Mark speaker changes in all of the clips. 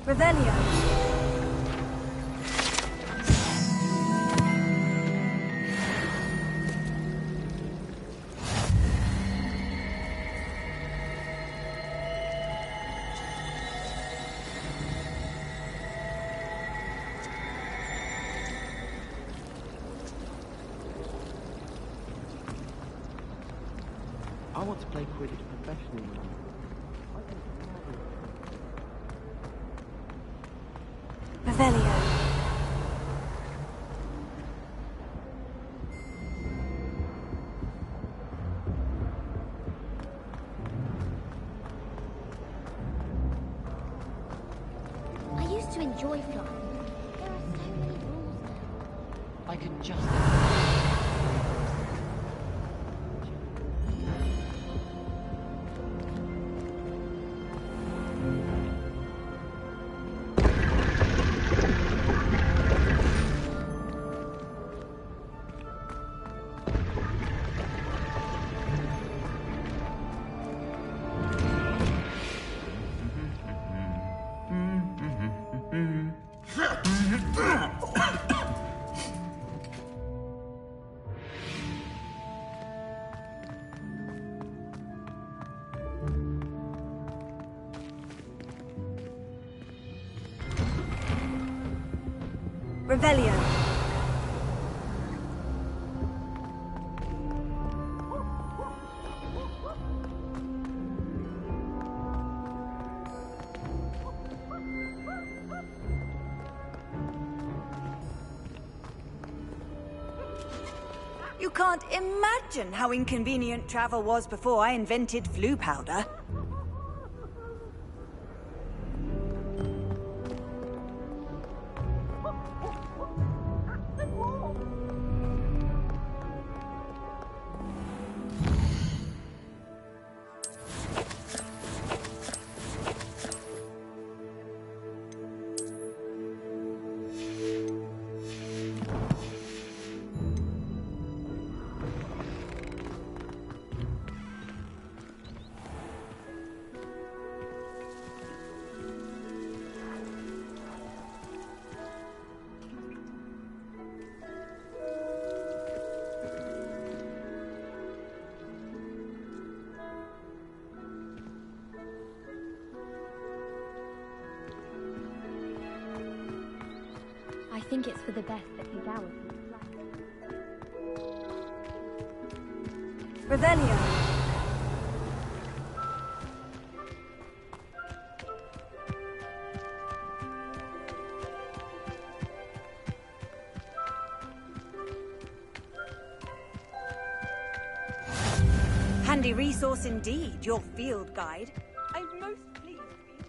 Speaker 1: Revelio.
Speaker 2: I want to play Quidditch professionally.
Speaker 1: Revelio.
Speaker 3: I used to enjoy flying. There are so many rules now.
Speaker 2: I could just...
Speaker 1: Revelio. You can't imagine how inconvenient travel was before I invented flu powder.
Speaker 3: I think it's for the best that Higawa
Speaker 1: Revelio. Handy resource indeed, your field guide. I'm most pleased to be...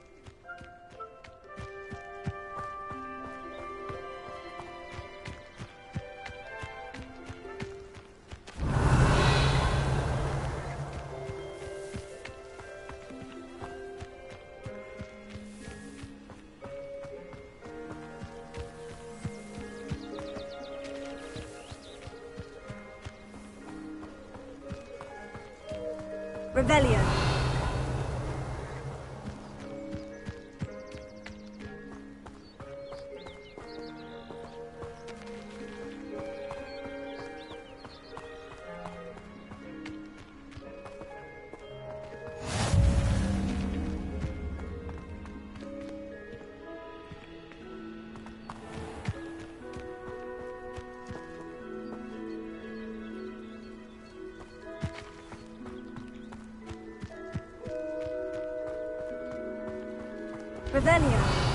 Speaker 1: Revelio. Revelio.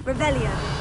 Speaker 1: Revelio.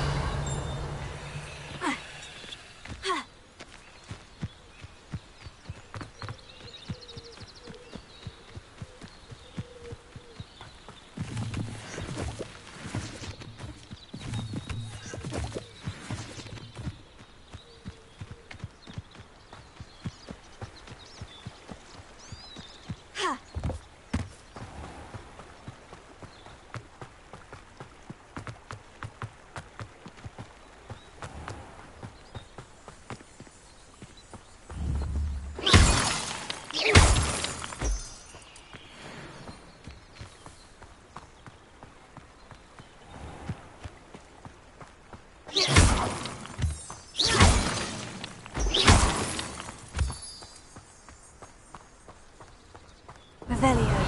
Speaker 1: Revelio.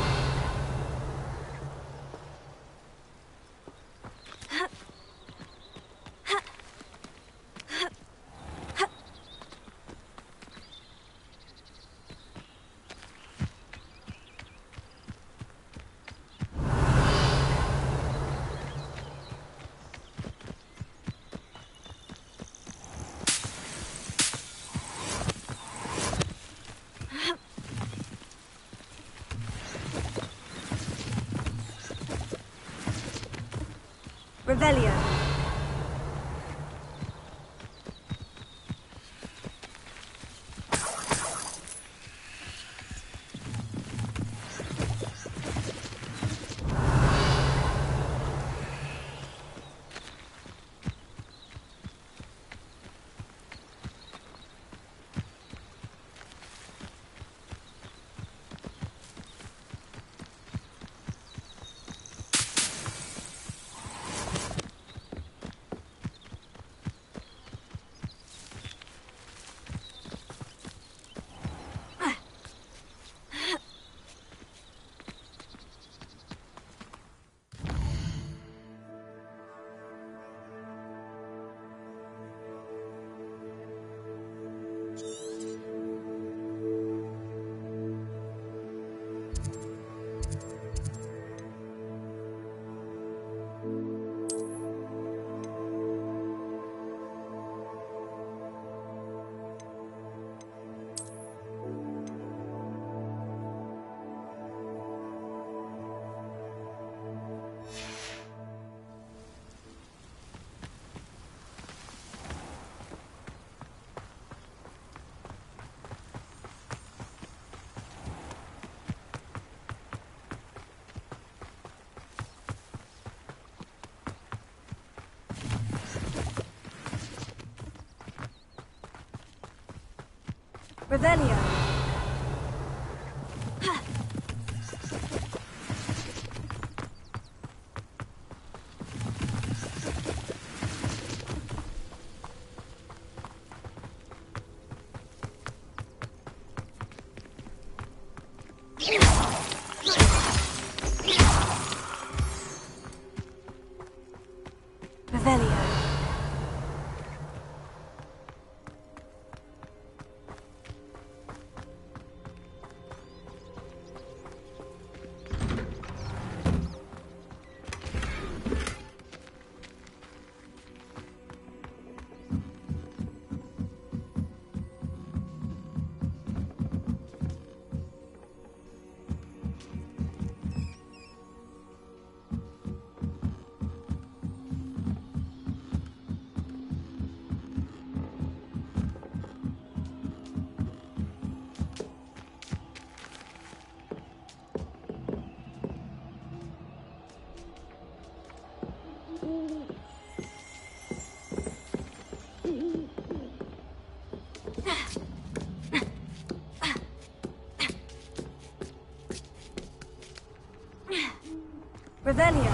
Speaker 1: Revelio. Revelio. Revelio. Revelio.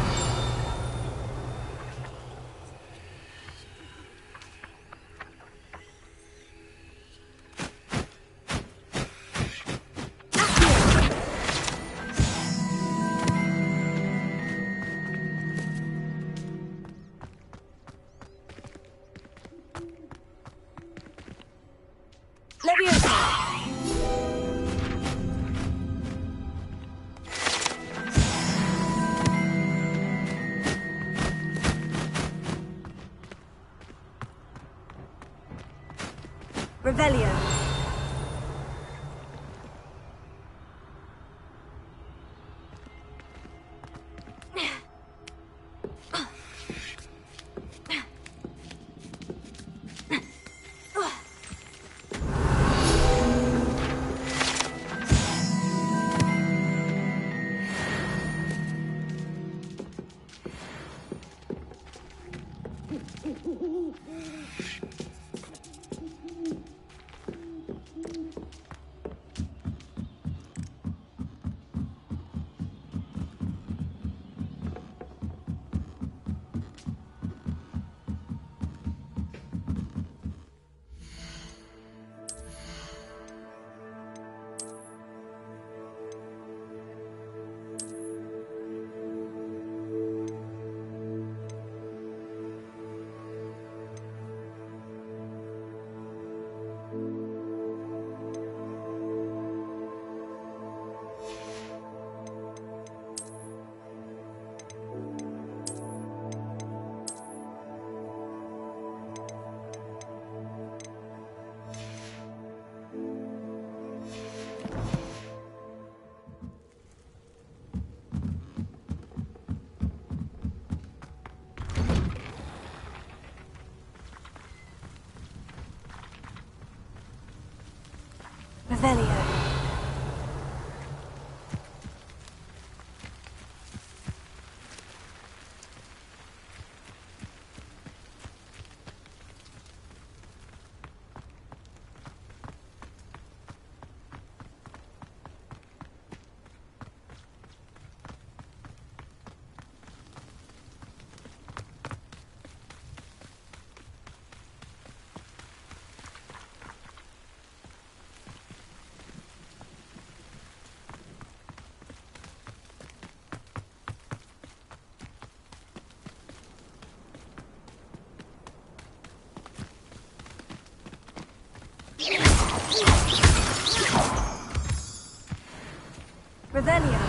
Speaker 1: Leviosa. Revelio. Revelio. Revelio.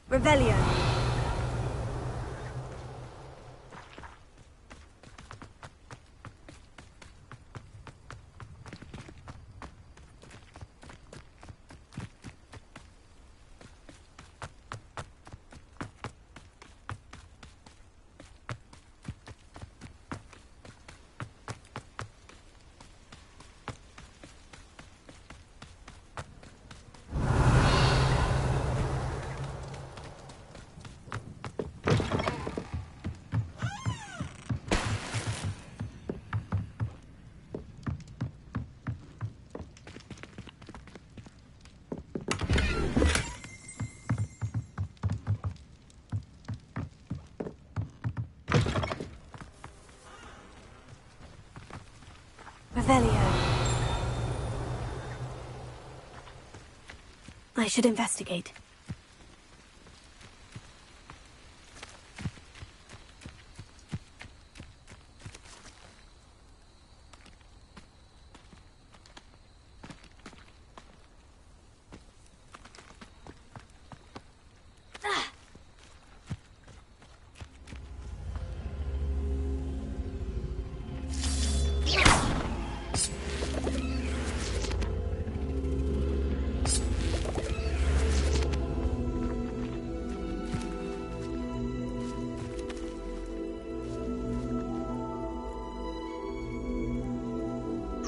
Speaker 1: Revelio. Revelio. I should investigate.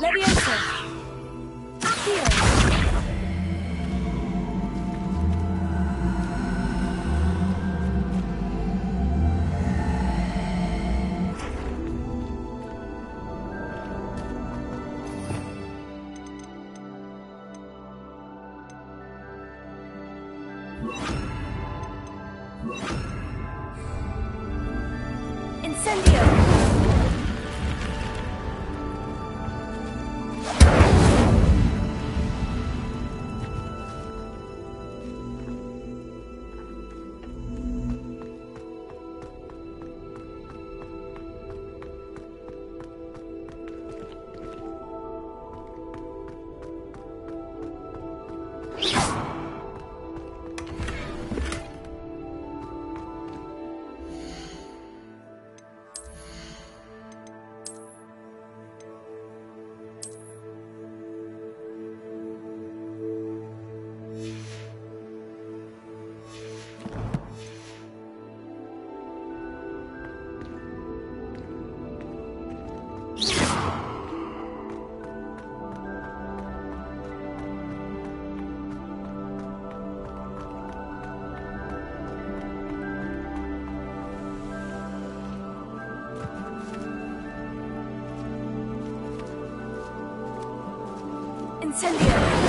Speaker 1: Leviosa! Accio! Incendio! Incendio!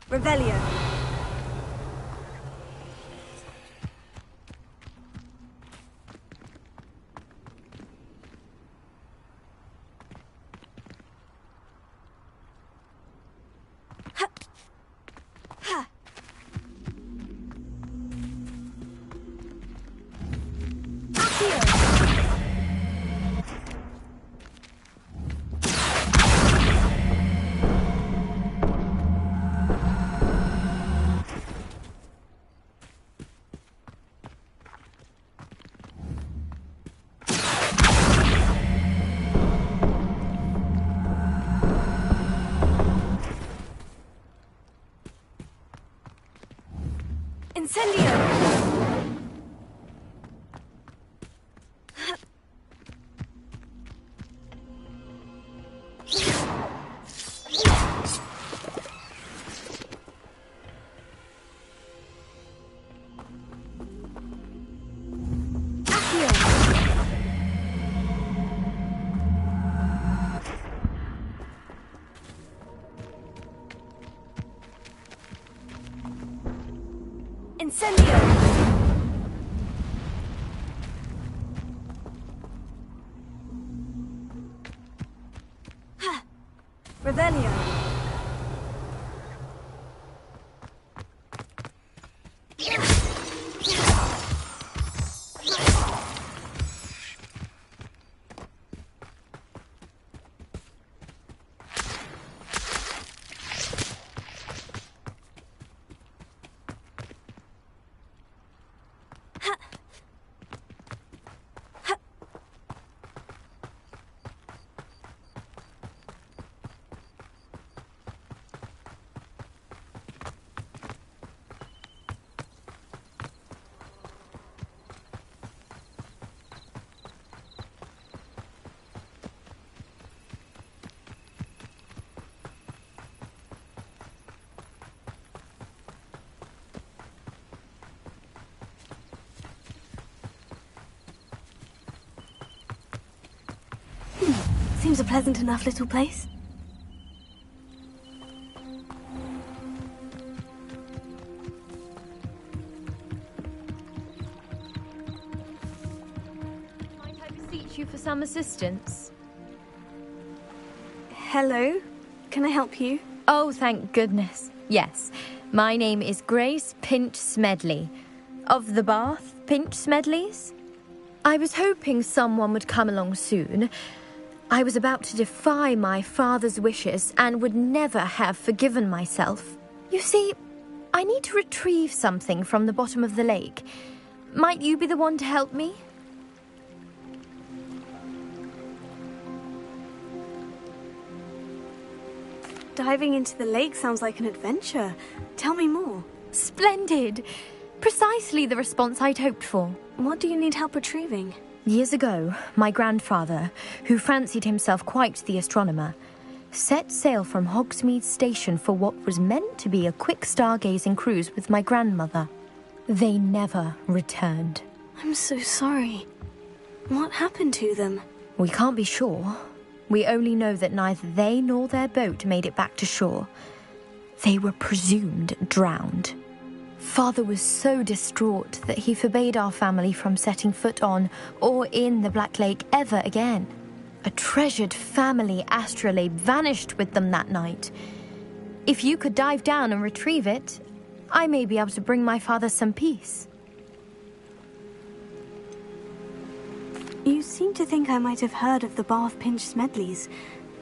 Speaker 1: Revelio. Incendio! Incendio! Revelio. Seems a pleasant enough little place.
Speaker 4: Might I beseech you for some assistance?
Speaker 1: Hello? Can I help you?
Speaker 4: Oh, thank goodness. Yes. My name is Grace Pinch Smedley. Of the Bath Pinch Smedleys? I was hoping someone would come along soon. I was about to defy my father's wishes and would never have forgiven myself. You see, I need to retrieve something from the bottom of the lake. Might you be the one to help me?
Speaker 5: Diving into the lake sounds like an adventure. Tell me more.
Speaker 4: Splendid! Precisely the response I'd hoped for.
Speaker 5: What do you need help retrieving?
Speaker 4: Years ago, my grandfather, who fancied himself quite the astronomer, set sail from Hogsmeade Station for what was meant to be a quick stargazing cruise with my grandmother. They never returned.
Speaker 5: I'm so sorry. What happened to them?
Speaker 4: We can't be sure. We only know that neither they nor their boat made it back to shore. They were presumed drowned. Father was so distraught that he forbade our family from setting foot on or in the Black Lake ever again. A treasured family astrolabe vanished with them that night. If you could dive down and retrieve it, I may be able to bring my father some peace.
Speaker 5: You seem to think I might have heard of the Bath Pinch Smedleys.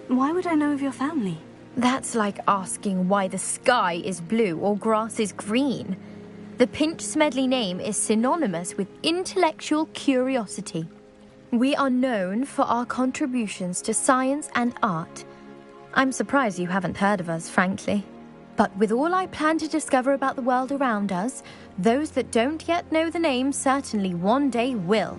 Speaker 5: Why would I know of your family?
Speaker 4: That's like asking why the sky is blue or grass is green. The Pinch Smedley name is synonymous with intellectual curiosity. We are known for our contributions to science and art. I'm surprised you haven't heard of us, frankly. But with all I plan to discover about the world around us, those that don't yet know the name certainly one day will.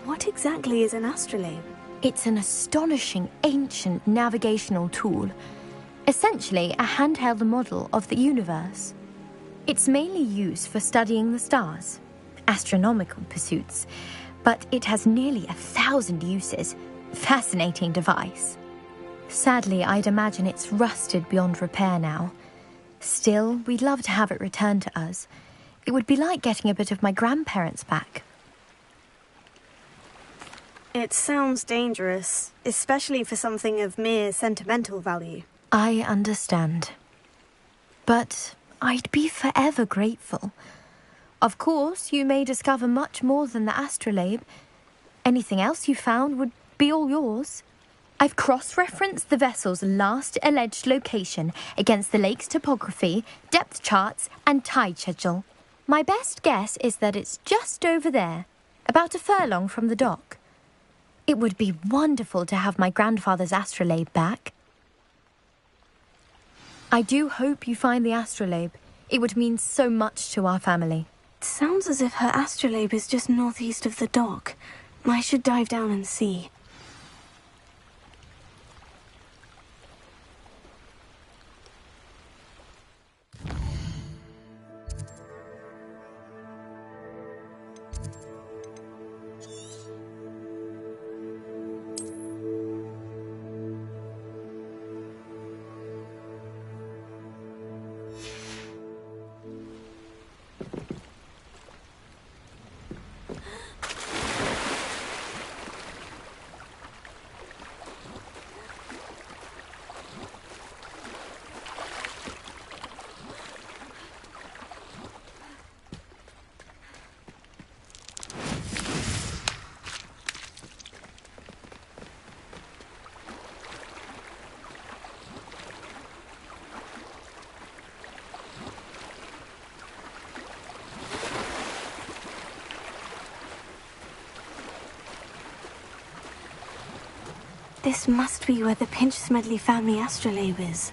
Speaker 5: What exactly is an astrolabe?
Speaker 4: It's an astonishing ancient navigational tool. Essentially a handheld model of the universe. It's mainly used for studying the stars, astronomical pursuits, but it has nearly 1,000 uses. Fascinating device. Sadly, I'd imagine it's rusted beyond repair now. Still, we'd love to have it returned to us. It would be like getting a bit of my grandparents back.
Speaker 5: It sounds dangerous, especially for something of mere sentimental value.
Speaker 4: I understand. But I'd be forever grateful. Of course, you may discover much more than the astrolabe. Anything else you found would be all yours. I've cross-referenced the vessel's last alleged location against the lake's topography, depth charts, and tide schedule. My best guess is that it's just over there, about a furlong from the dock. It would be wonderful to have my grandfather's astrolabe back. I do hope you find the astrolabe. It would mean so much to our family.
Speaker 5: It sounds as if her astrolabe is just northeast of the dock. I should dive down and see. This must be where the Pinch Smedley family astrolabe is.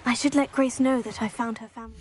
Speaker 5: I should let Grace know that I found her family.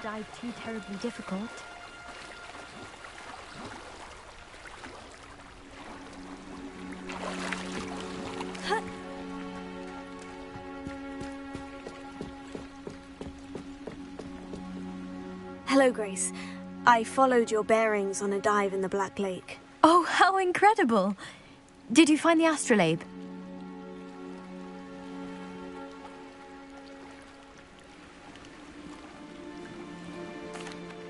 Speaker 4: dive too terribly difficult.
Speaker 5: Hello, Grace. I followed your bearings on a dive in the Black Lake.
Speaker 4: Oh, how incredible! Did you find the astrolabe?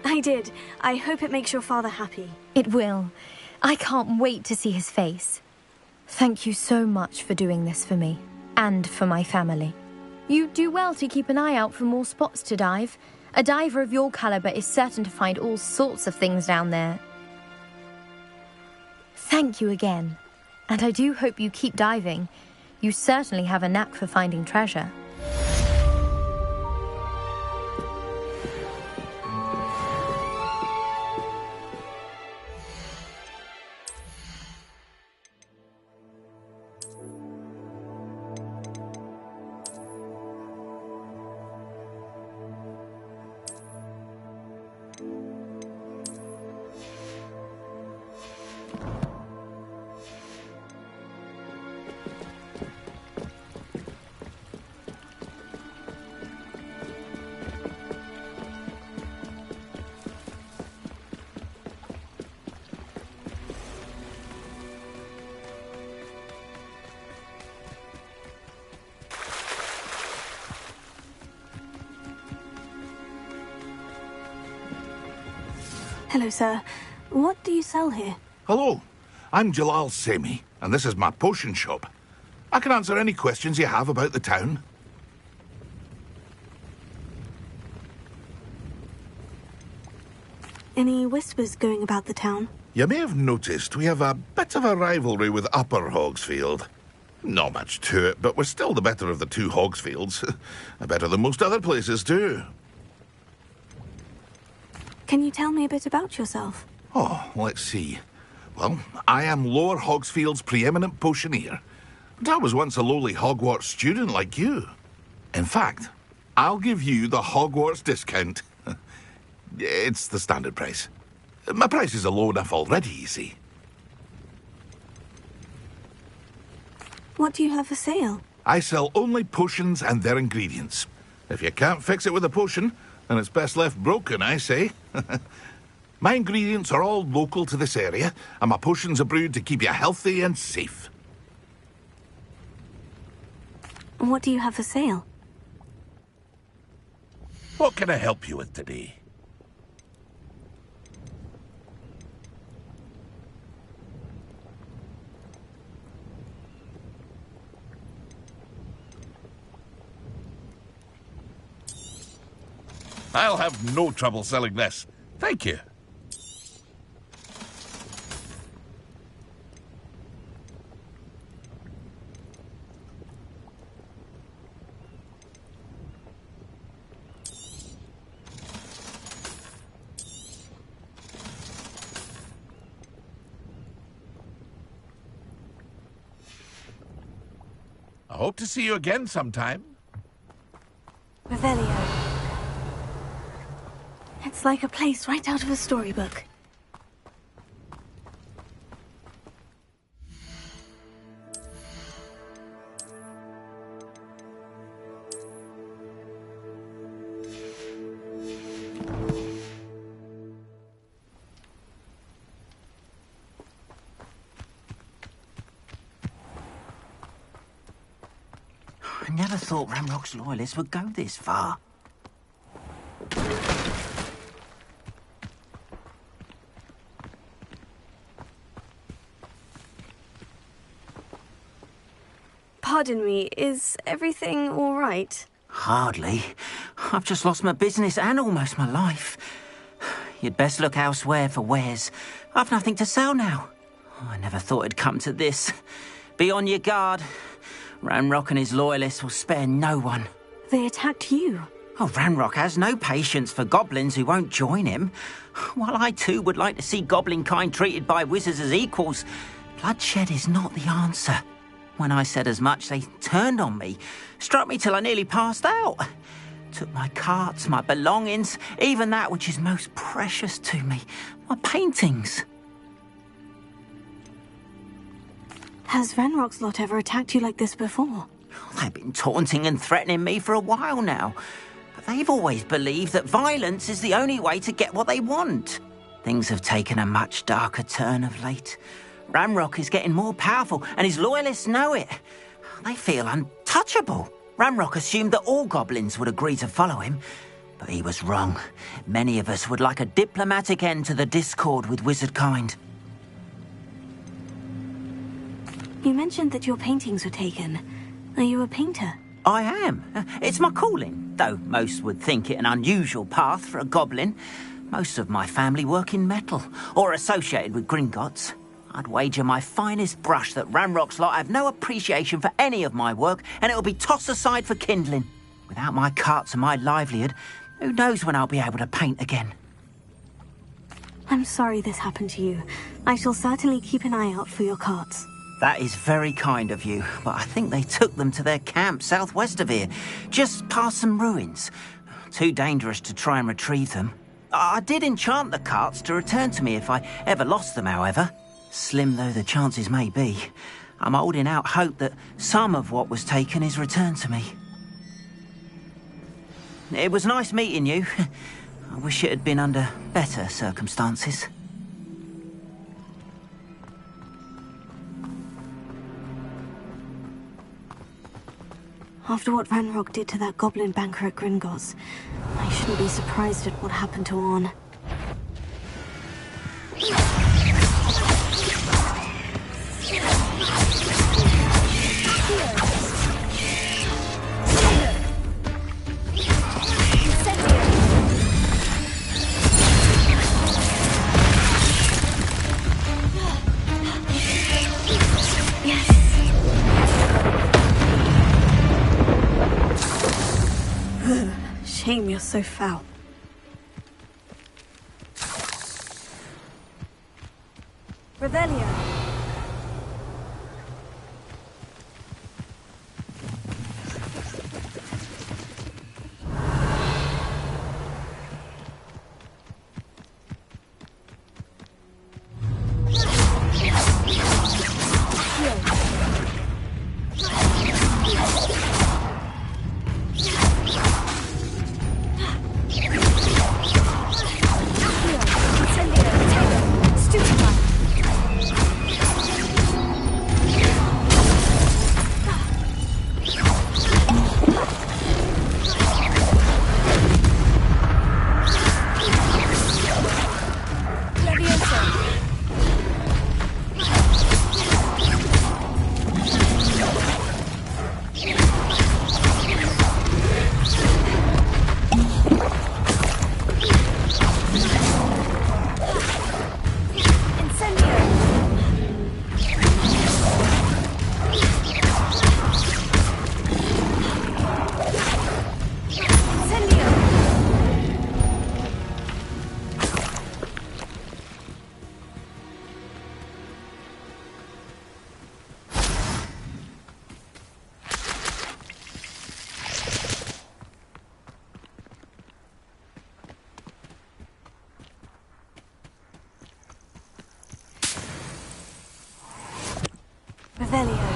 Speaker 5: I did. I hope it makes your father happy.
Speaker 4: It will. I can't wait to see his face. Thank you so much for doing this for me, and for my family. You do well to keep an eye out for more spots to dive. A diver of your caliber is certain to find all sorts of things down there. Thank you again, and I do hope you keep diving. You certainly have a knack for finding treasure.
Speaker 5: Hello, sir. What do you sell here?
Speaker 6: Hello, I'm Jalal Semi, and this is my potion shop. I can answer any questions you have about the town.
Speaker 5: Any whispers going about the town?
Speaker 6: You may have noticed we have a bit of a rivalry with Upper Hogsfield. Not much to it, but we're still the better of the two Hogsfields. Better than most other places, too.
Speaker 5: Can you tell me a bit about yourself?
Speaker 6: Oh, let's see. Well, I am Lower Hogsfield's preeminent potioneer. But I was once a lowly Hogwarts student like you. In fact, I'll give you the Hogwarts discount. It's the standard price. My prices are low enough already, you see.
Speaker 5: What do you have for sale?
Speaker 6: I sell only potions and their ingredients. If you can't fix it with a potion, then it's best left broken, I say. My ingredients are all local to this area, and my potions are brewed to keep you healthy and safe.
Speaker 5: What do you have for sale?
Speaker 6: What can I help you with today? I'll have no trouble selling this. Thank you. I hope to see you again sometime.
Speaker 5: Revelio. It's like a place right out of a storybook.
Speaker 7: I never thought Ranrock's loyalists would go this far.
Speaker 5: Pardon me, is everything all right?
Speaker 7: Hardly. I've just lost my business and almost my life. You'd best look elsewhere for wares. I've nothing to sell now. I never thought it'd come to this. Be on your guard. Ranrock and his loyalists will spare no one.
Speaker 5: They attacked you.
Speaker 7: Oh, Ranrock has no patience for goblins who won't join him. While I too would like to see goblin kind treated by wizards as equals, bloodshed is not the answer. When I said as much, they turned on me, struck me till I nearly passed out. Took my carts, my belongings, even that which is most precious to me, my paintings.
Speaker 5: Has Ranrock's lot ever attacked you like this before?
Speaker 7: They've been taunting and threatening me for a while now. But they've always believed that violence is the only way to get what they want. Things have taken a much darker turn of late. Ranrock is getting more powerful, and his loyalists know it. They feel untouchable. Ranrock assumed that all goblins would agree to follow him, but he was wrong. Many of us would like a diplomatic end to the discord with wizardkind.
Speaker 5: You mentioned that your paintings were taken. Are you a painter?
Speaker 7: I am. It's my calling, though most would think it an unusual path for a goblin. Most of my family work in metal, or associated with Gringotts. I'd wager my finest brush that Ranrock's lot have no appreciation for any of my work, and it'll be tossed aside for kindling. Without my carts and my livelihood, who knows when I'll be able to paint again?
Speaker 5: I'm sorry this happened to you. I shall certainly keep an eye out for your carts.
Speaker 7: That is very kind of you, but I think they took them to their camp southwest of here, just past some ruins. Too dangerous to try and retrieve them. I did enchant the carts to return to me if I ever lost them, however. Slim though the chances may be, I'm holding out hope that some of what was taken is returned to me. It was nice meeting you. I wish it had been under better circumstances.
Speaker 5: After what Ranrock did to that goblin banker at Gringotts, I shouldn't be surprised at what happened to Orn. Shame you're so foul.
Speaker 1: Revelio. Revelio.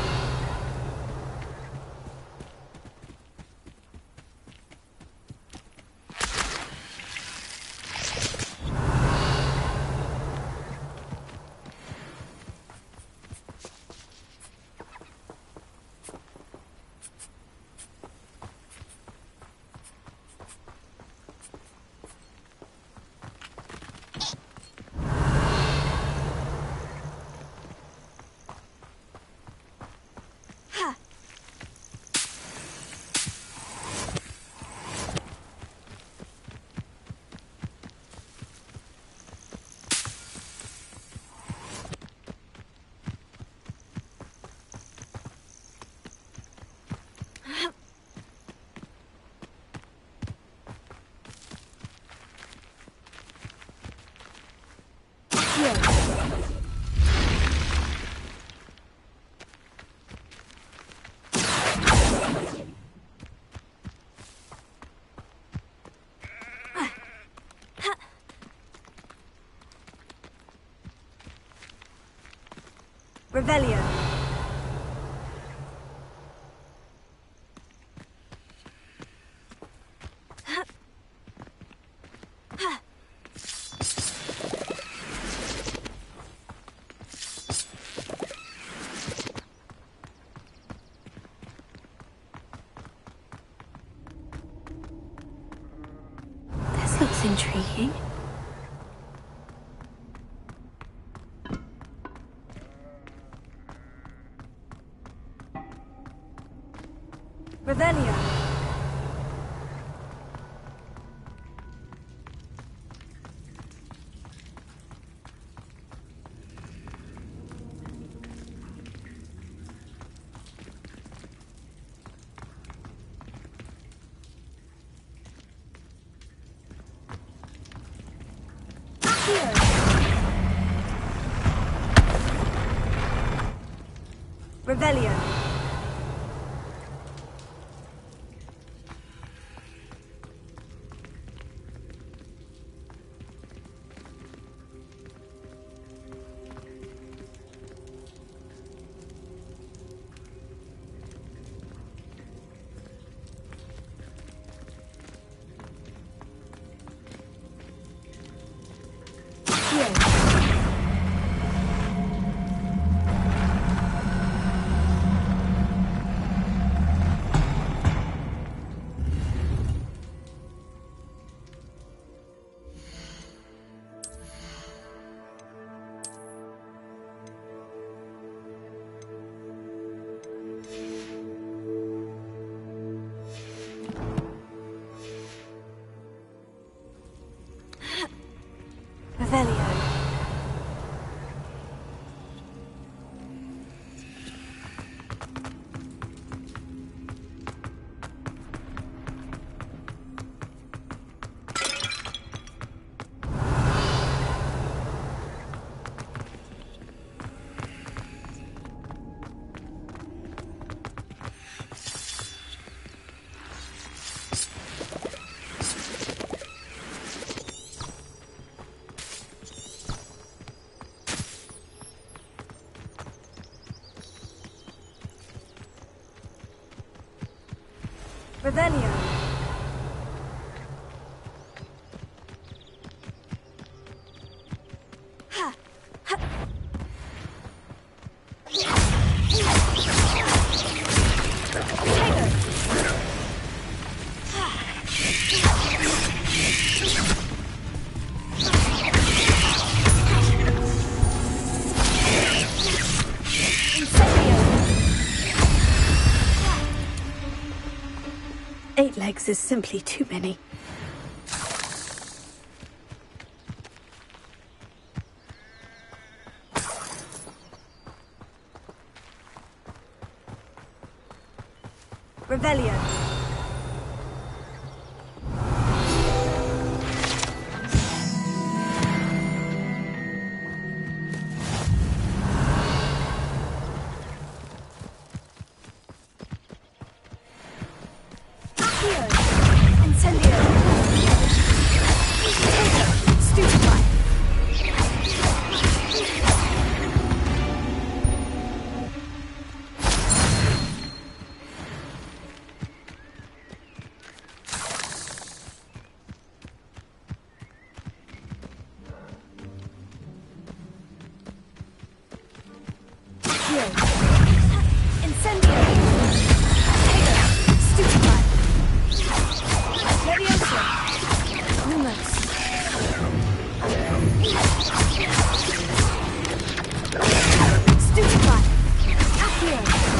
Speaker 1: Revelio.
Speaker 5: This looks intriguing.
Speaker 1: Revelio. Revelio. Revelio. Revelio.
Speaker 5: Eight legs is simply too many.
Speaker 1: Revelio. Incendio. Stupefy. Incendio. Stupefy. Leviosa. Lumos. Stupefy. Accio.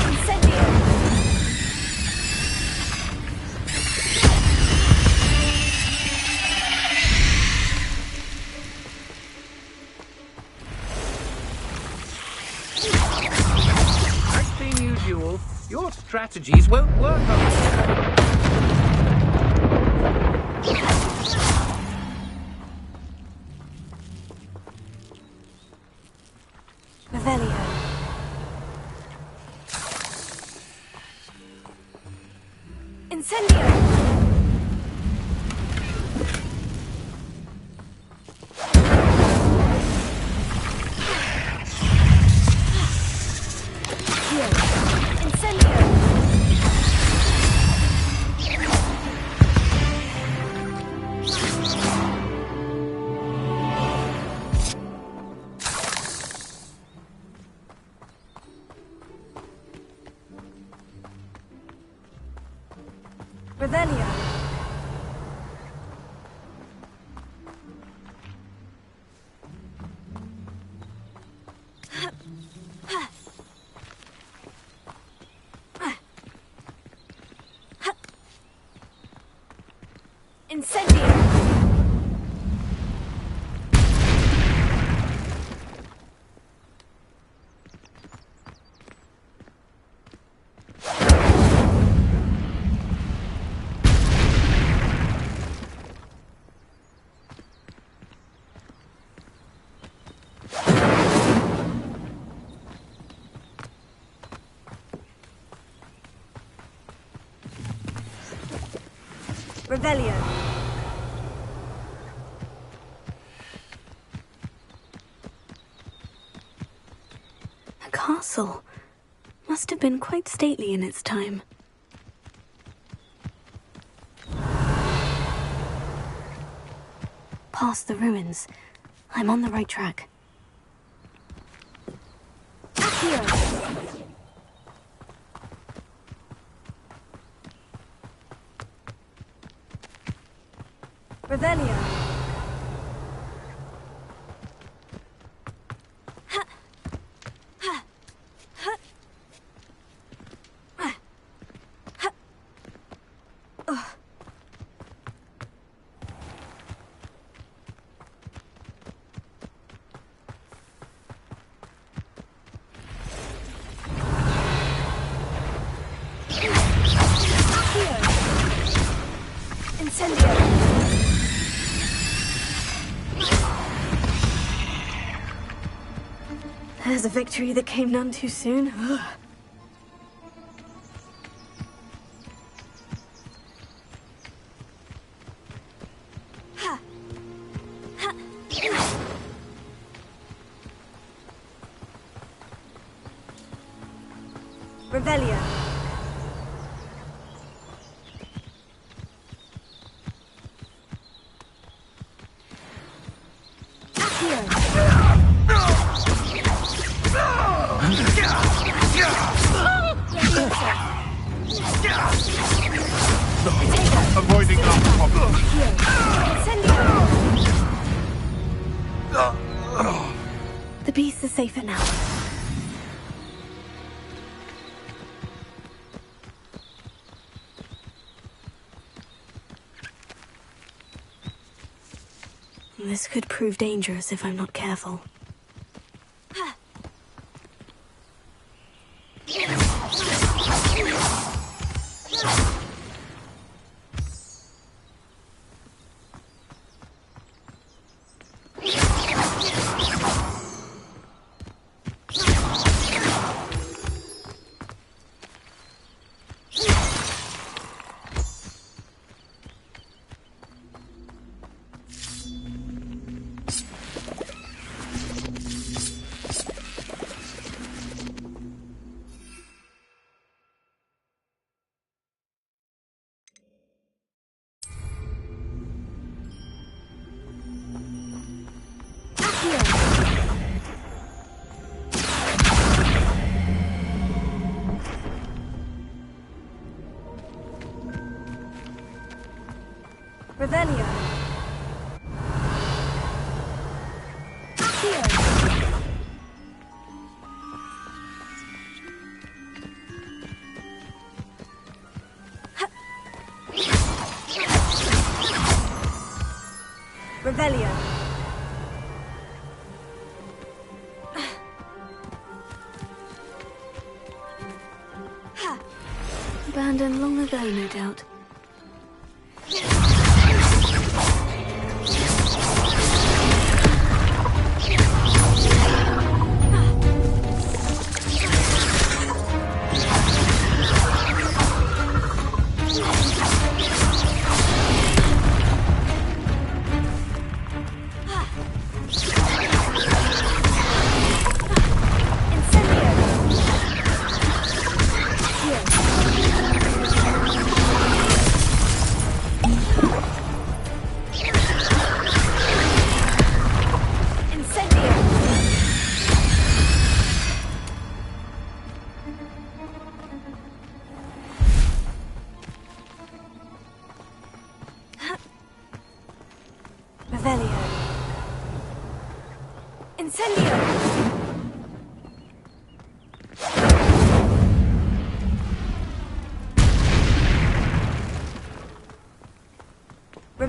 Speaker 1: Incendio.
Speaker 8: I've seen you duel. Your strategies won't work on
Speaker 5: Revelio.
Speaker 1: Incendio.
Speaker 5: Revelio. Incendio. Revelio. A castle. Must have been quite stately in its time. Past the ruins. I'm on the right track. Here. Revelio. Incendio. There's a victory that came none too soon. Revelio.
Speaker 6: Avoiding that problem.
Speaker 5: The beasts are safer now. This could prove dangerous if I'm not careful. Revelio. Revelio. Abandoned long ago, no doubt. Incendio. Here.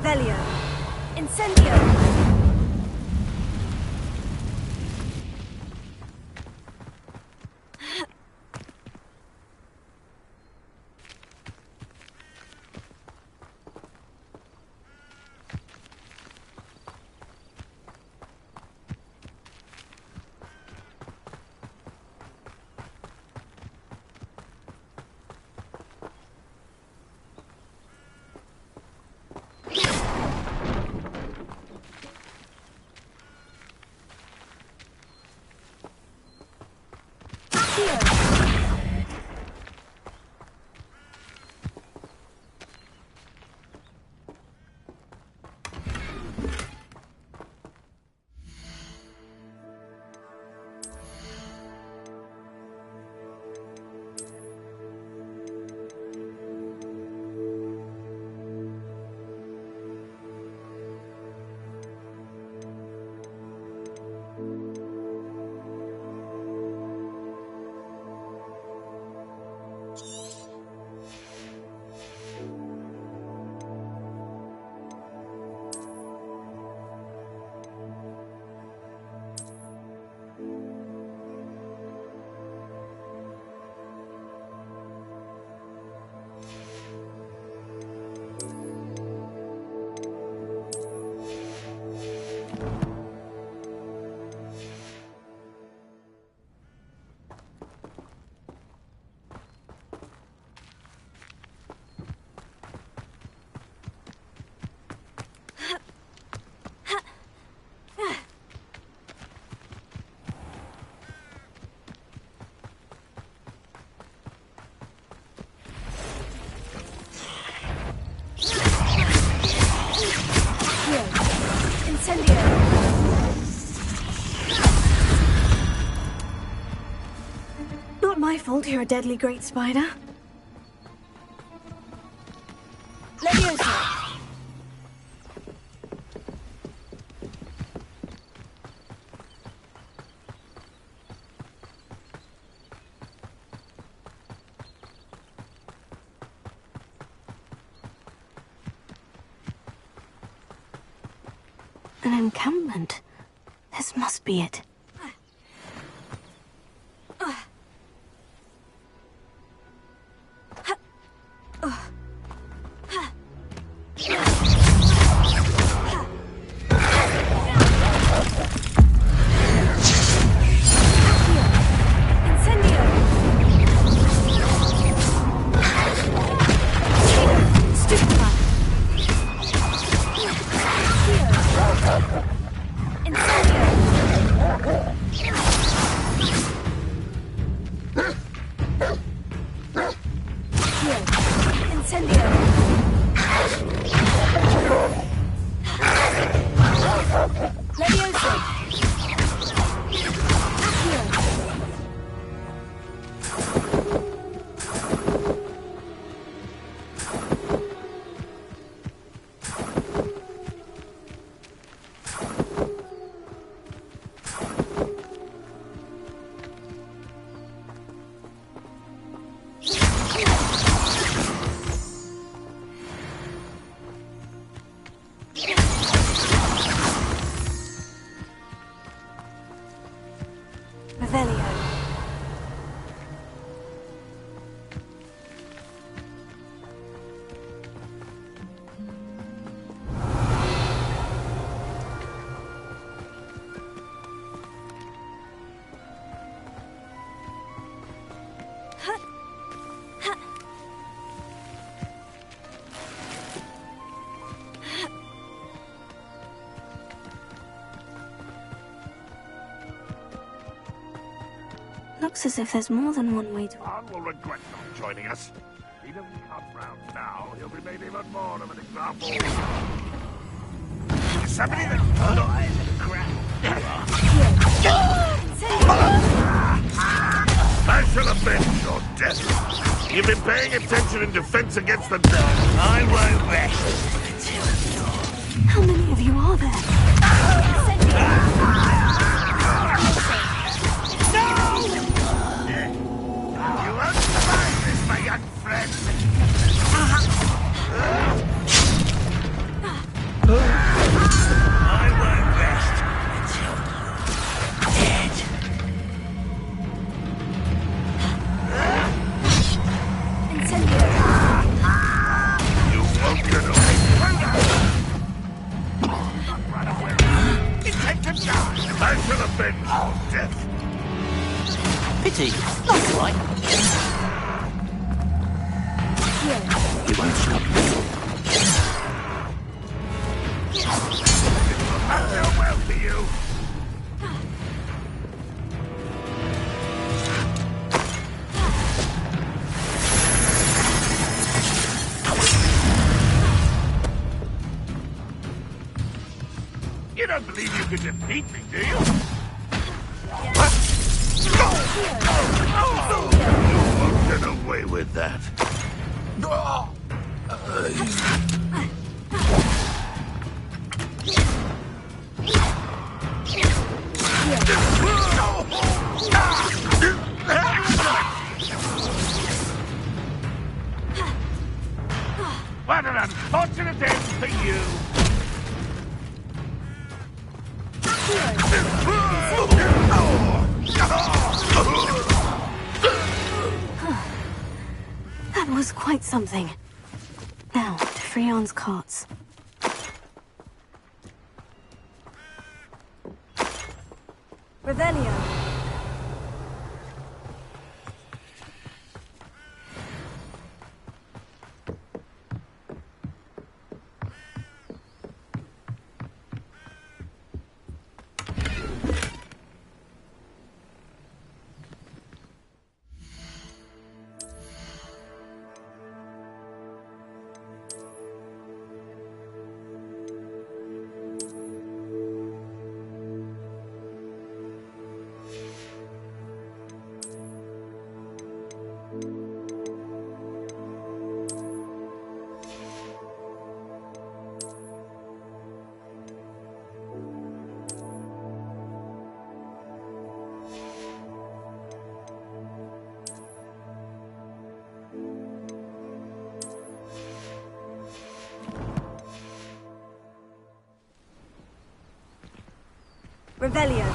Speaker 5: Revelio. Incendio. Not my fault you're a deadly great spider. Leviosa! An encampment. This must be it. Looks as if there's more than one way to...
Speaker 6: Khan will regret not joining us. If he doesn't come round now, he'll be made even more of an example. Somebody that dies in the crowd. I should have been your death. You've been paying attention in defense against the dark. I won't rest.
Speaker 5: How many of you are there?
Speaker 6: You won't survive this, my young friend.
Speaker 7: Pity. That's all right.
Speaker 6: He won't stop you. Farewell to you. You don't believe you could defeat me, do you? You won't get away with that. What an unfortunate end for you!
Speaker 5: That was quite something. Now, to Freon's carts.
Speaker 1: Revelio. Revelio.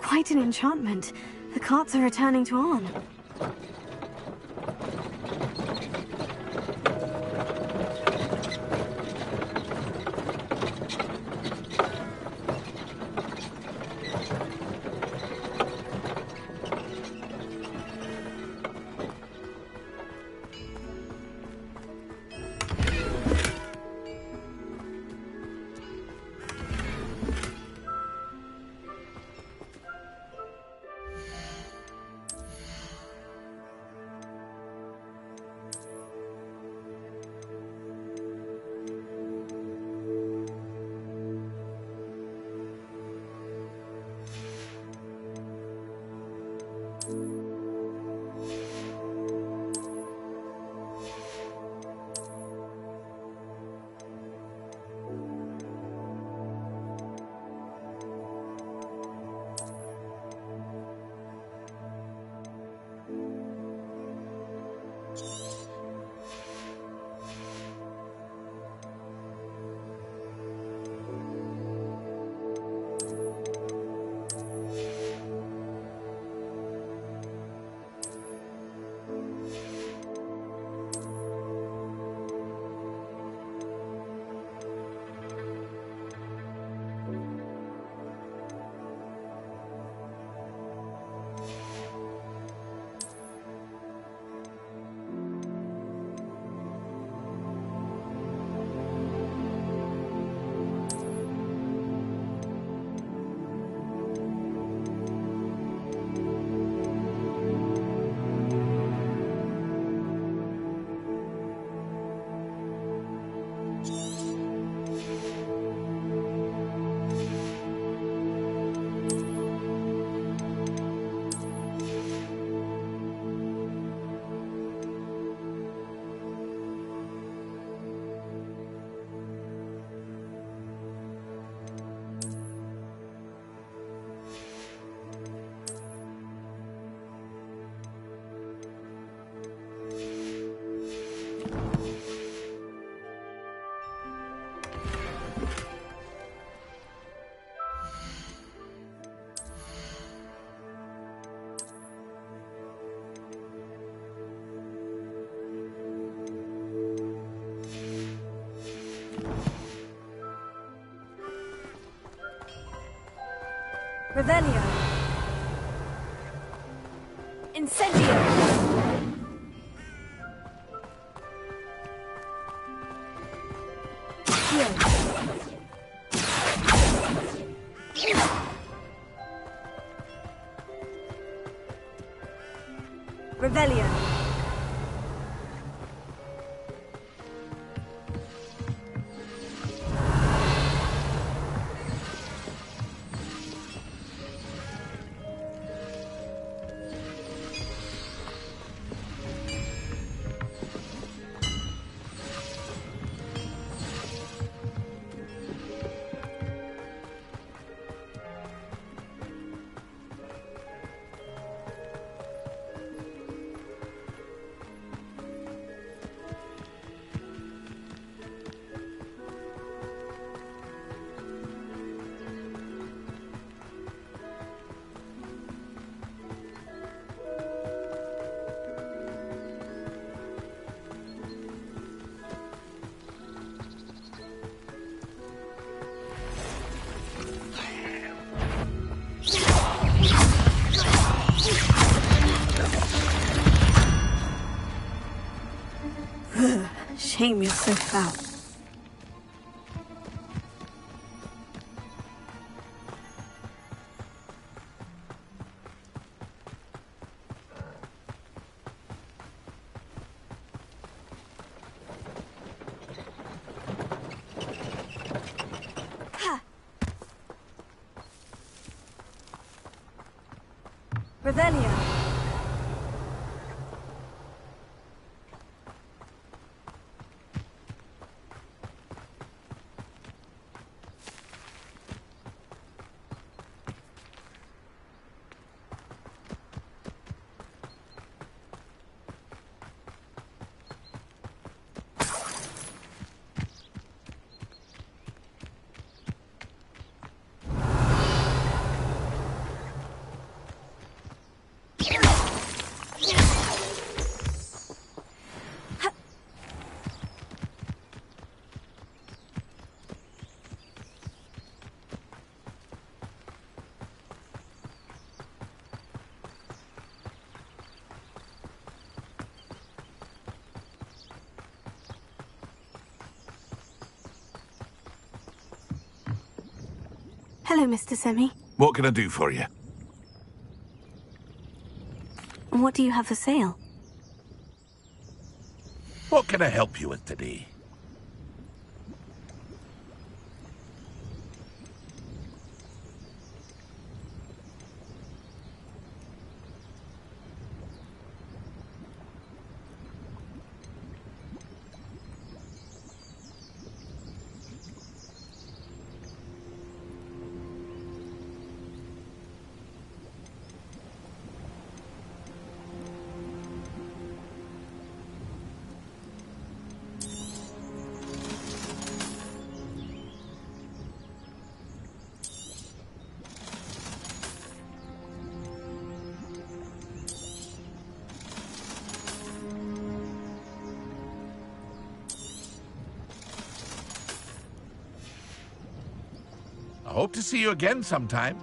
Speaker 5: Quite an enchantment. The carts are returning to Arn.
Speaker 1: Revelio. Incendio. Revelio.
Speaker 5: Shame you're so fat.
Speaker 1: Revelio.
Speaker 5: Hello, Mr. Semi.
Speaker 6: What can I do for you?
Speaker 5: What do you have for sale?
Speaker 6: What can I help you with today? I hope to see you again sometime.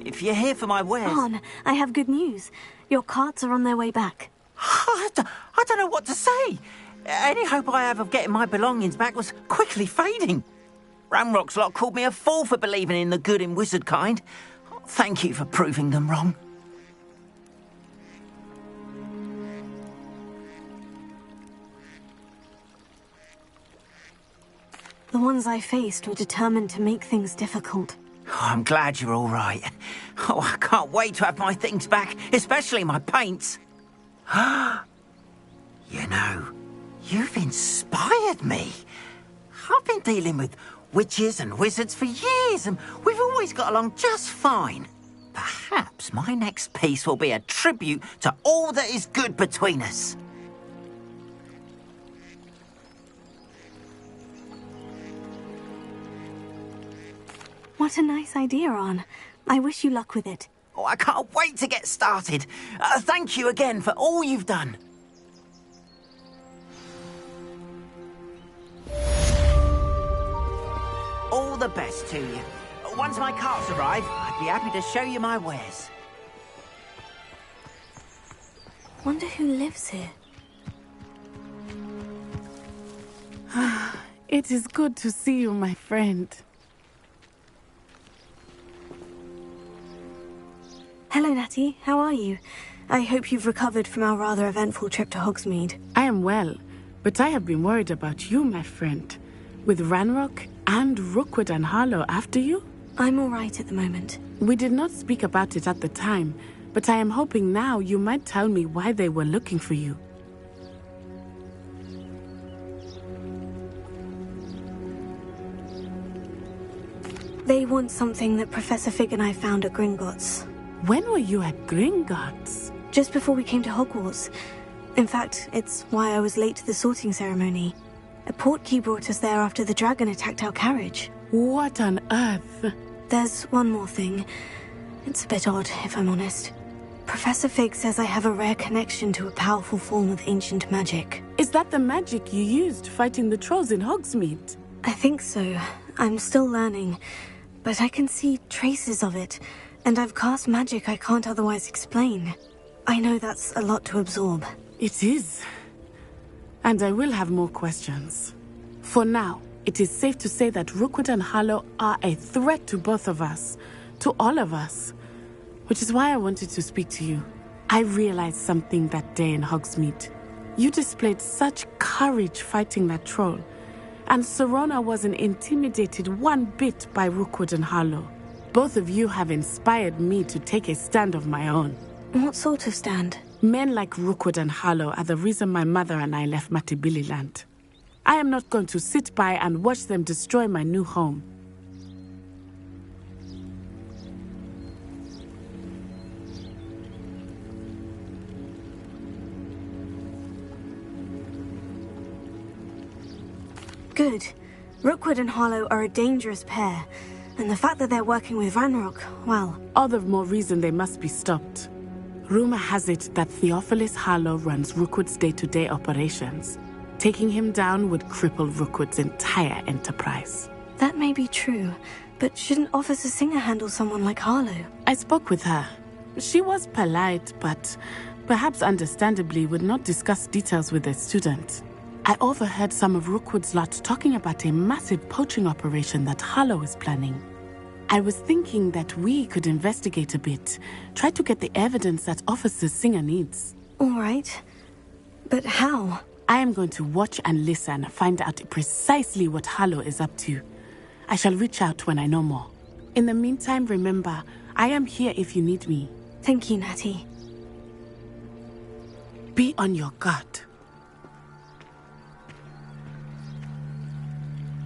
Speaker 7: If you're here for my wares...
Speaker 5: Arn, I have good news. Your carts are on their way back.
Speaker 7: I don't know what to say. Any hope I have of getting my belongings back was quickly fading. Ranrock's lot called me a fool for believing in the good in wizard kind. Thank you for proving them wrong.
Speaker 5: The ones I faced were determined to make things difficult.
Speaker 7: Oh, I'm glad you're all right. Oh, I can't wait to have my things back, especially my paints. You know, you've inspired me. I've been dealing with witches and wizards for years, and we've always got along just fine. Perhaps my next piece will be a tribute to all that is good between us.
Speaker 5: What a nice idea, Arn. I wish you luck with it.
Speaker 7: Oh, I can't wait to get started. Thank you again for all you've done. All the best to you. Once my carts arrive, I'd be happy to show you my wares.
Speaker 5: Wonder who lives here.
Speaker 9: It is good to see you, my friend.
Speaker 5: Hello, Natty. How are you? I hope you've recovered from our rather eventful trip to Hogsmeade.
Speaker 9: I am well, but I have been worried about you, my friend. With Ranrock and Rookwood and Harlow after you?
Speaker 5: I'm all right at the moment.
Speaker 9: We did not speak about it at the time, but I am hoping now you might tell me why they were looking for you.
Speaker 5: They want something that Professor Fig and I found at Gringotts.
Speaker 9: When were you at Gringotts?
Speaker 5: Just before we came to Hogwarts. In fact, it's why I was late to the sorting ceremony. A portkey brought us there after the dragon attacked our carriage.
Speaker 9: What on earth?
Speaker 5: There's one more thing. It's a bit odd, if I'm honest. Professor Fig says I have a rare connection to a powerful form of ancient magic.
Speaker 9: Is that the magic you used fighting the trolls in Hogsmeade?
Speaker 5: I think so. I'm still learning, but I can see traces of it, and I've cast magic I can't otherwise explain. I know that's a lot to absorb.
Speaker 9: It is. And I will have more questions. For now, it is safe to say that Rookwood and Harlow are a threat to both of us, to all of us. Which is why I wanted to speak to you. I realized something that day in Hogsmeade. You displayed such courage fighting that troll, and Sirona wasn't intimidated one bit by Rookwood and Harlow. Both of you have inspired me to take a stand of my own.
Speaker 5: What sort of stand?
Speaker 9: Men like Rookwood and Harlow are the reason my mother and I left Matabeleland. I am not going to sit by and watch them destroy my new home.
Speaker 5: Good. Rookwood and Harlow are a dangerous pair, and the fact that they're working with Ranrock, well...
Speaker 9: All the more reason they must be stopped. Rumor has it that Theophilus Harlow runs Rookwood's day-to-day operations. Taking him down would cripple Rookwood's entire enterprise.
Speaker 5: That may be true, but shouldn't Officer Singer handle someone like Harlow?
Speaker 9: I spoke with her. She was polite, but perhaps understandably would not discuss details with a student. I overheard some of Rookwood's lot talking about a massive poaching operation that Harlow is planning. I was thinking that we could investigate a bit, try to get the evidence that Officer Singer needs.
Speaker 5: All right. But how?
Speaker 9: I am going to watch and listen, find out precisely what Harlow is up to. I shall reach out when I know more. In the meantime, remember, I am here if you need me.
Speaker 5: Thank you, Natty.
Speaker 9: Be on your guard.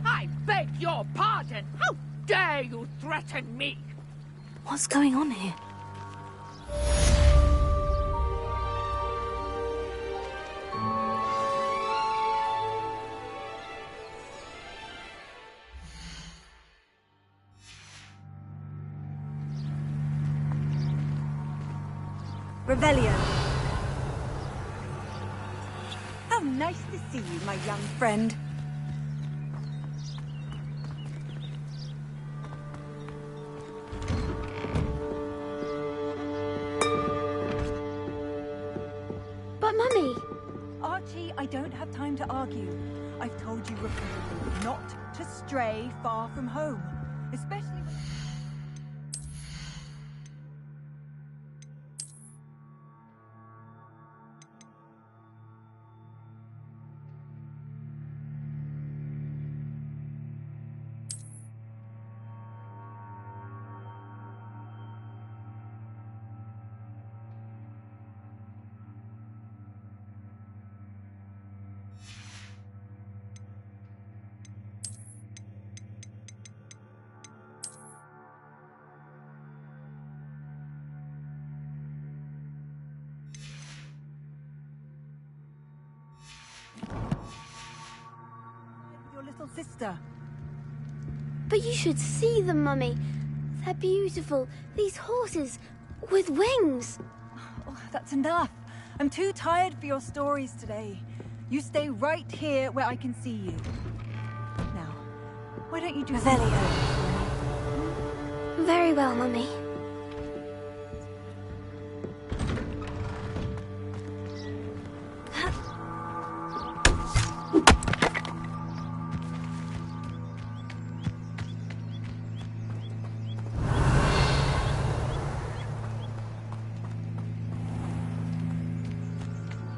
Speaker 8: I beg your pardon! How dare you threaten me?
Speaker 5: What's going on here?
Speaker 1: Revelio. How nice to see you, my young friend.
Speaker 3: But Mummy...
Speaker 1: Archie, I don't have time to argue. I've told you repeatedly not to stray far from home, especially when... your little sister.
Speaker 3: But you should see them, Mummy. They're beautiful. These horses with wings.
Speaker 1: Oh, that's enough. I'm too tired for your stories today. You stay right here where I can see you. Now, Why don't you just...
Speaker 5: Revelio.
Speaker 3: Very well, Mummy.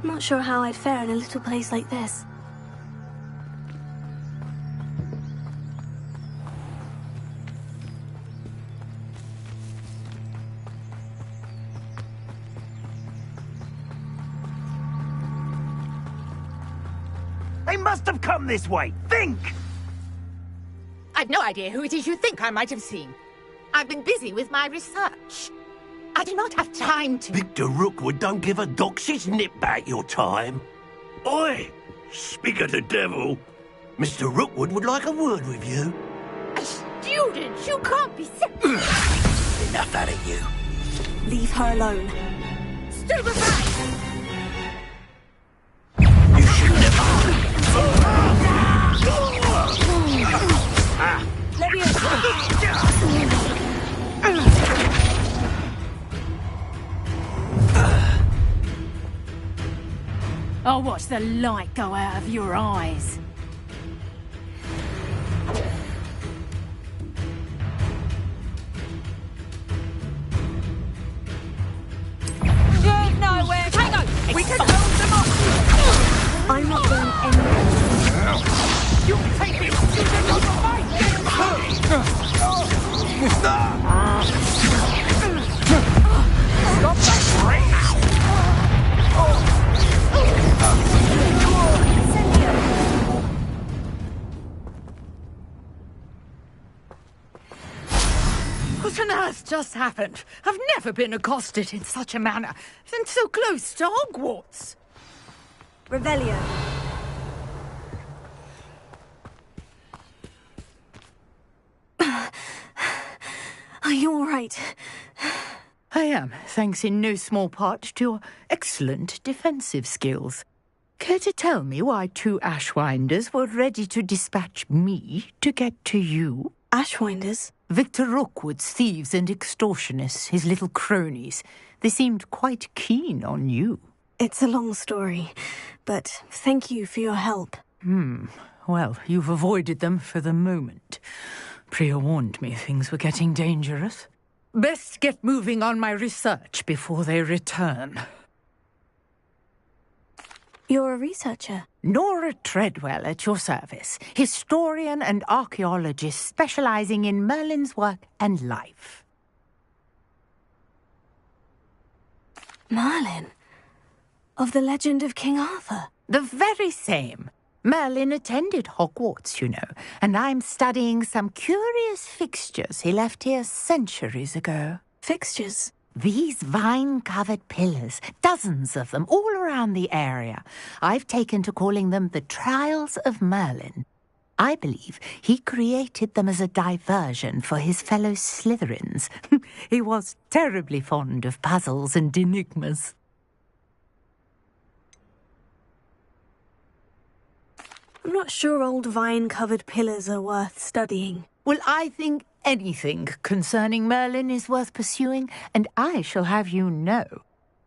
Speaker 5: Not sure how I'd fare in a little place like this.
Speaker 10: They must have come this way. Think!
Speaker 11: I've no idea who it is you think I might have seen. I've been busy with my research. I do not have time to...
Speaker 10: Victor Rookwood don't give a doxy's nip back your time. Oi! Speak of the devil. Mr. Rookwood would like a word with you.
Speaker 11: A student? You can't be
Speaker 10: Enough out of you.
Speaker 5: Leave her alone.
Speaker 11: Stupefy!
Speaker 10: You should never...
Speaker 1: I'll watch the light go out of your eyes. There's nowhere to go. We can hold them off.
Speaker 5: I'm not going anywhere.
Speaker 11: You can take this student on your way!
Speaker 8: Stop that right now!
Speaker 11: What on earth just happened? I've never been accosted in such a manner, and so close to Hogwarts.
Speaker 5: Revelio. Are you all right?
Speaker 11: I am, thanks in no small part to your excellent defensive skills. Care to tell me why 2 Ashwinders were ready to dispatch me to get to you?
Speaker 5: Ashwinders?
Speaker 11: Victor Rookwood's thieves and extortionists, his little cronies. They seemed quite keen on you.
Speaker 5: It's a long story, but thank you for your help.
Speaker 11: Well, you've avoided them for the moment. Priya warned me things were getting dangerous. Best get moving on my research before they return.
Speaker 5: You're a researcher?
Speaker 11: Nora Treadwell at your service, historian and archaeologist specializing in Merlin's work and life.
Speaker 5: Merlin? Of the legend of King Arthur?
Speaker 11: The very same. Merlin attended Hogwarts, you know, and I'm studying some curious fixtures he left here centuries ago.
Speaker 5: Fixtures?
Speaker 11: These vine-covered pillars, dozens of them, all around the area. I've taken to calling them the Trials of Merlin. I believe he created them as a diversion for his fellow Slytherins. He was terribly fond of puzzles and enigmas.
Speaker 5: I'm not sure old vine-covered pillars are worth studying.
Speaker 11: Well, I think anything concerning Merlin is worth pursuing, and I shall have you know,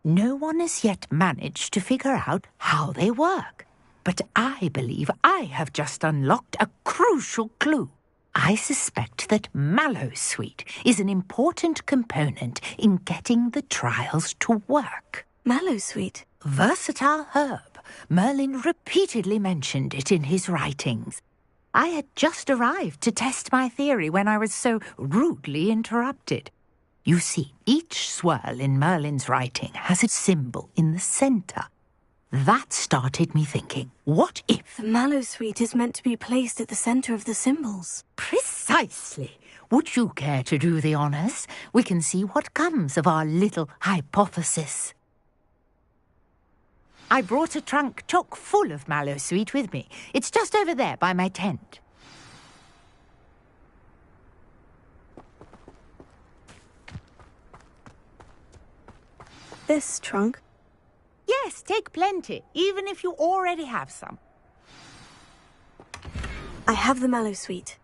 Speaker 11: no one has yet managed to figure out how they work. But I believe I have just unlocked a crucial clue. I suspect that Mallowsweet is an important component in getting the trials to work.
Speaker 5: Mallowsweet?
Speaker 11: Versatile herb. Merlin repeatedly mentioned it in his writings. I had just arrived to test my theory when I was so rudely interrupted. You see, each swirl in Merlin's writing has a symbol in the centre. That started me thinking, what if...
Speaker 5: The Mallowsweet is meant to be placed at the centre of the symbols.
Speaker 11: Precisely. Would you care to do the honours? We can see what comes of our little hypothesis. I brought a trunk chock full of Mallowsweet with me. It's just over there by my tent.
Speaker 5: This trunk?
Speaker 11: Yes, take plenty, even if you already have some.
Speaker 5: I have the Mallowsweet.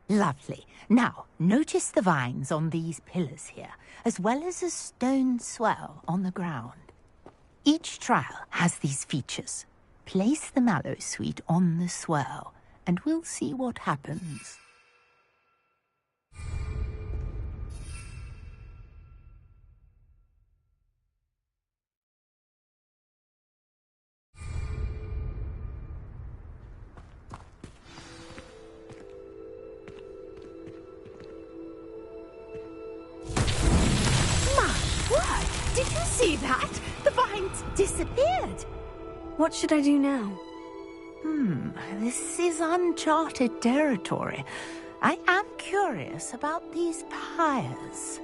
Speaker 11: Lovely. Now, notice the vines on these pillars here, as well as a stone swell on the ground. Each trial has these features. Place the mallow sweet on the swell, and we'll see what happens. Did you see that? The vines disappeared.
Speaker 5: What should I do now?
Speaker 11: This is uncharted territory. I am curious about these pyres.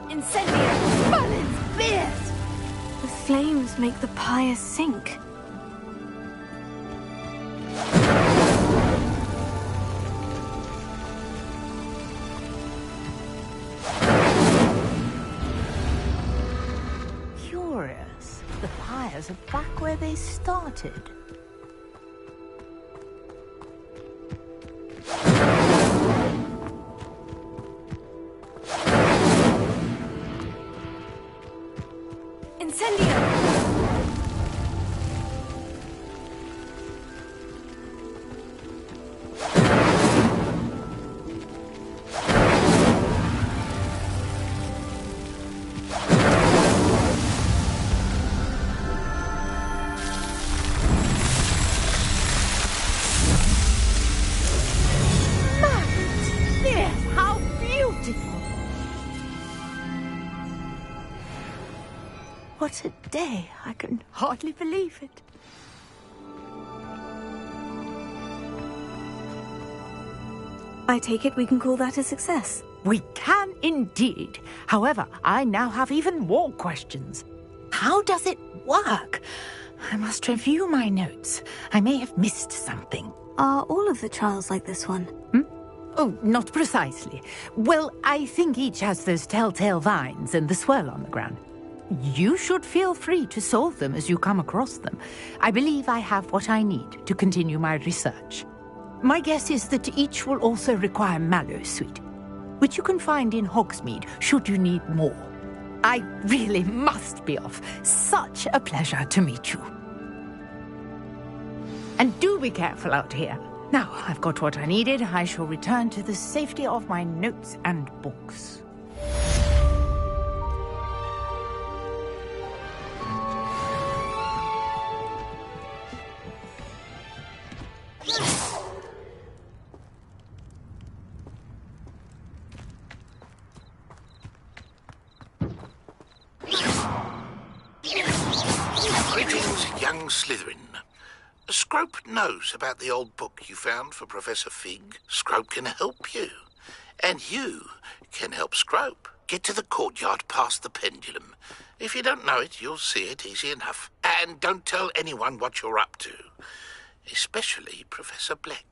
Speaker 3: Incendio! Merlin's beard!
Speaker 5: The flames make the pyre sink.
Speaker 11: Curious. The pyres are back where they started. What a day! I can hardly believe it.
Speaker 5: I take it we can call that a success.
Speaker 11: We can indeed. However, I now have even more questions. How does it work? I must review my notes. I may have missed something.
Speaker 5: Are all of the trials like this one?
Speaker 11: Oh, not precisely. Well, I think each has those telltale vines and the swirl on the ground. You should feel free to solve them as you come across them. I believe I have what I need to continue my research. My guess is that each will also require mallow sweet, which you can find in Hogsmeade should you need more. I really must be off. Such a pleasure to meet you. And do be careful out here. Now I've got what I needed, I shall return to the safety of my notes and books.
Speaker 6: Greetings, young Slytherin. Scrope knows about the old book you found for Professor Fig. Scrope can help you. And you can help Scrope. Get to the courtyard past the pendulum. If you don't know it, you'll see it easy enough. And don't tell anyone what you're up to. Especially Professor Black.